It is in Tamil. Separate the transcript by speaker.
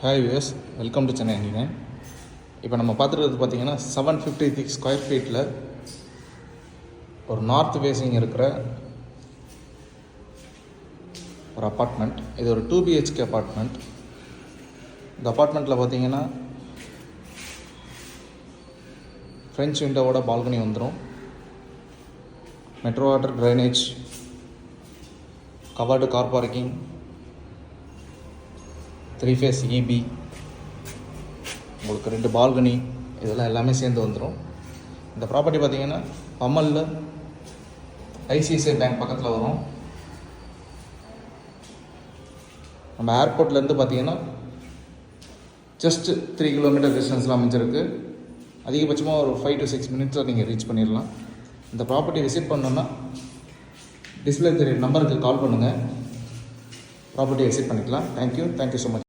Speaker 1: Hi views, welcome to Chennai என்டினைன். இப்போ நம்ம பார்த்துருக்கிறது பார்த்தீங்கன்னா 756 ஸ்கொயர் ஃபீட்டில் ஒரு நார்த் ஃபேஸிங் இருக்கிற ஒரு அப்பார்ட்மெண்ட். இது ஒரு 2 BHK அப்பார்ட்மெண்ட். இந்த அப்பார்ட்மெண்ட்டில் பார்த்தீங்கன்னா ஃப்ரெஞ்ச் விண்டோவோட பால்கனி வந்துடும். Metro water, drainage, covered car parking, 3 phase EB, உங்களுக்கு 2 பால்கனி, இதெல்லாம் எல்லாமே சேர்ந்து வந்துடும். இந்த ப்ராப்பர்ட்டி பார்த்திங்கன்னா பம்மலில் ICICI பேங்க் பக்கத்தில் வரும். நம்ம ஏர்போர்ட்லேருந்து பார்த்திங்கன்னா ஜஸ்ட் 3 கிலோமீட்டர் டிஸ்டன்ஸில் அமைஞ்சிருக்கு. அதிகபட்சமாக ஒரு 5 to 6 மினிட்ஸில் நீங்கள் ரீச் பண்ணிடலாம். இந்த ப்ராப்பர்ட்டி விசிட் பண்ணோன்னா டிஸ்பிளே தெரிய நம்பருக்கு கால் பண்ணுங்கள், ப்ராப்பர்ட்டி விசிட் பண்ணிக்கலாம். Thank you so much.